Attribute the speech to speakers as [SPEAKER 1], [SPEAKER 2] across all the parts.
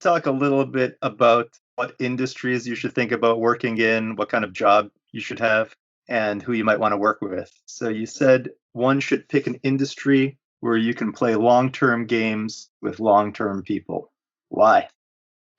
[SPEAKER 1] Talk a little bit about what industries you should think about working in, what kind of job you should have, and who you might want to work with. So you said one should pick an industry where you can play long-term games with long-term people. Why?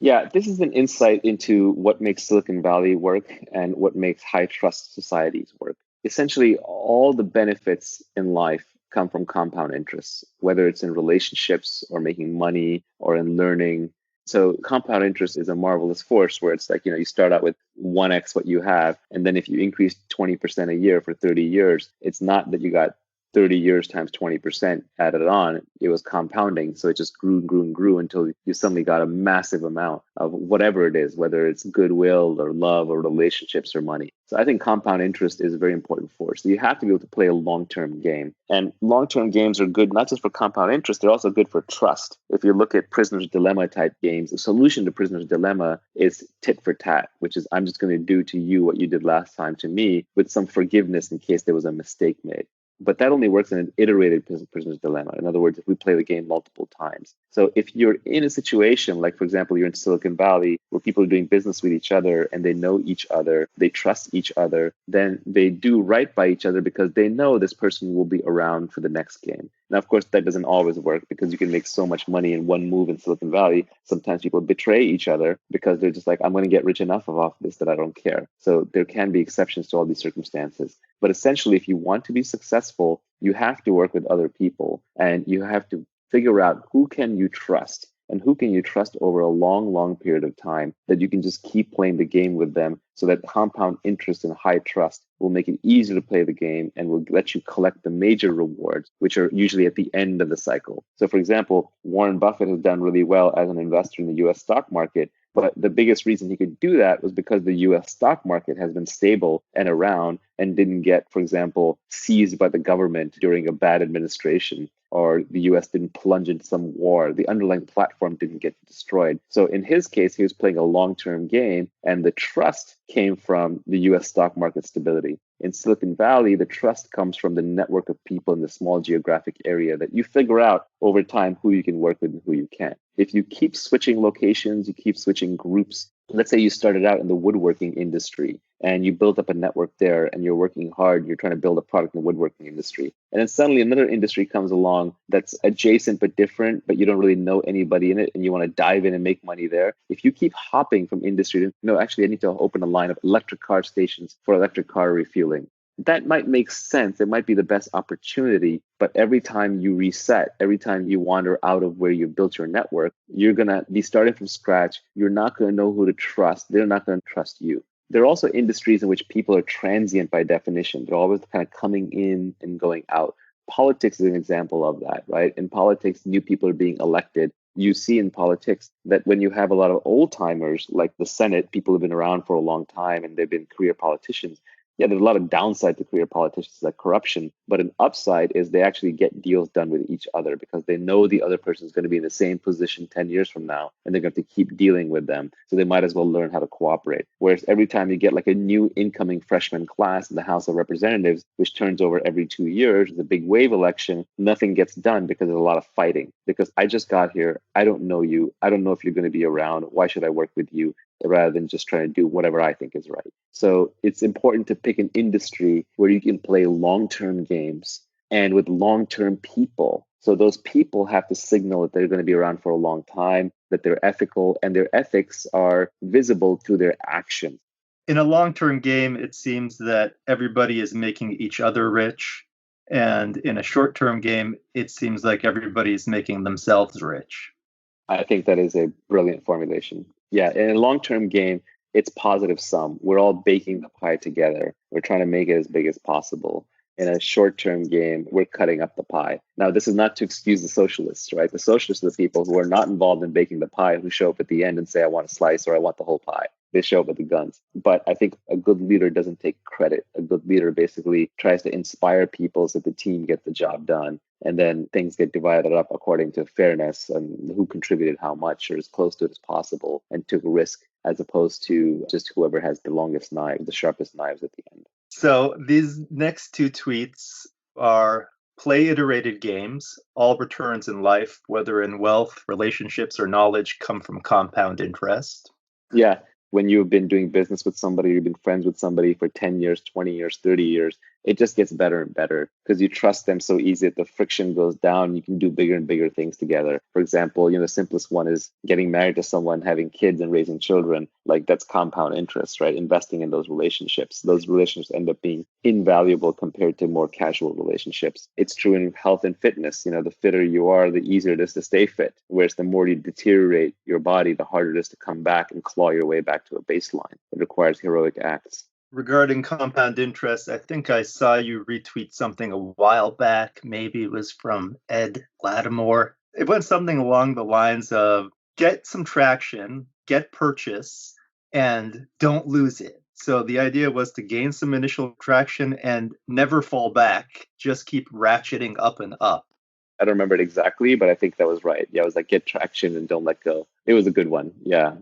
[SPEAKER 2] Yeah, this is an insight into what makes Silicon Valley work and what makes high trust societies work. Essentially, all the benefits in life come from compound interests, whether it's in relationships or making money or in learning. So compound interest is a marvelous force where it's like, you start out with 1x what you have. And then if you increase 20% a year for 30 years, it's not that you got 30 years times 20% added on, it was compounding. So it just grew and grew and grew until you suddenly got a massive amount of whatever it is, whether it's goodwill or love or relationships or money. So I think compound interest is a very important force. So you have to be able to play a long-term game. And long-term games are good not just for compound interest, they're also good for trust. If you look at Prisoner's Dilemma type games, the solution to Prisoner's Dilemma is tit for tat, which is I'm just going to do to you what you did last time to me with some forgiveness in case there was a mistake made. But that only works in an iterated prisoner's dilemma. In other words, if we play the game multiple times. So if you're in a situation, like, for example, you're in Silicon Valley where people are doing business with each other and they know each other, they trust each other, then they do right by each other because they know this person will be around for the next game. Now, of course, that doesn't always work because you can make so much money in one move in Silicon Valley. Sometimes people betray each other because they're just like, I'm going to get rich enough off this that I don't care. So there can be exceptions to all these circumstances. But essentially, if you want to be successful, you have to work with other people and you have to figure out who can you trust and who can you trust over a long, long period of time that you can just keep playing the game with them so that compound interest and high trust will make it easier to play the game and will let you collect the major rewards, which are usually at the end of the cycle. So, for example, Warren Buffett has done really well as an investor in the US stock market. But the biggest reason he could do that was because the US stock market has been stable and around and didn't get, for example, seized by the government during a bad administration, or the US didn't plunge into some war. The underlying platform didn't get destroyed. So in his case, he was playing a long-term game, and the trust came from the US stock market stability. In Silicon Valley, the trust comes from the network of people in the small geographic area that you figure out over time who you can work with and who you can't. If you keep switching locations, you keep switching groups. Let's say you started out in the woodworking industry and you built up a network there and you're working hard, you're trying to build a product in the woodworking industry. And then suddenly another industry comes along that's adjacent but different, but you don't really know anybody in it and you want to dive in and make money there. If you keep hopping from industry to, no, actually I need to open a line of electric car stations for electric car refueling. That might make sense. It might be the best opportunity, but every time you reset, every time you wander out of where you built your network, you're going to be starting from scratch. You're not going to know who to trust. They're not going to trust you. There are also industries in which people are transient by definition. They're always kind of coming in and going out. Politics is an example of that, right? In politics, new people are being elected. You see in politics that when you have a lot of old timers, like the Senate, people have been around for a long time and they've been career politicians. Yeah, there's a lot of downside to career politicians like corruption, but an upside is they actually get deals done with each other because they know the other person is going to be in the same position 10 years from now and they're going to keep dealing with them. So they might as well learn how to cooperate. Whereas every time you get like a new incoming freshman class in the House of Representatives, which turns over every 2 years, the big wave election, nothing gets done because there's a lot of fighting. Because I just got here. I don't know you. I don't know if you're going to be around. Why should I work with you? Rather than just trying to do whatever I think is right. So it's important to pick an industry where you can play long-term games and with long-term people. So those people have to signal that they're going to be around for a long time, that they're ethical, and their ethics are visible through their actions.
[SPEAKER 1] In a long-term game, it seems that everybody is making each other rich. And in a short-term game, it seems like everybody is making themselves rich.
[SPEAKER 2] I think that is a brilliant formulation. Yeah, in a long-term game, it's positive sum. We're all baking the pie together. We're trying to make it as big as possible. In a short-term game, we're cutting up the pie. Now, this is not to excuse the socialists, right? The socialists are the people who are not involved in baking the pie, who show up at the end and say, I want a slice or I want the whole pie. They show up with the guns. But I think a good leader doesn't take credit. A good leader basically tries to inspire people so that the team gets the job done. And then things get divided up according to fairness and who contributed how much or as close to it as possible and took risk as opposed to just whoever has the longest knives, the sharpest knives at the end.
[SPEAKER 1] So these next two tweets are play iterated games. All returns in life, whether in wealth, relationships, or knowledge, come from compound interest.
[SPEAKER 2] Yeah. When you've been doing business with somebody, you've been friends with somebody for 10 years, 20 years, 30 years, it just gets better and better because you trust them so easy that the friction goes down. You can do bigger and bigger things together. For example, the simplest one is getting married to someone, having kids and raising children. Like that's compound interest, right? Investing in those relationships. Those relationships end up being invaluable compared to more casual relationships. It's true in health and fitness. The fitter you are, the easier it is to stay fit. Whereas the more you deteriorate your body, the harder it is to come back and claw your way back to a baseline. It requires heroic acts.
[SPEAKER 1] Regarding compound interest, I think I saw you retweet something a while back. Maybe it was from Ed Lattimore. It went something along the lines of get some traction, get purchase, and don't lose it. So the idea was to gain some initial traction and never fall back, just keep ratcheting up and up.
[SPEAKER 2] I don't remember it exactly, but I think that was right. Yeah, it was like get traction and don't let go. It was a good one. Yeah.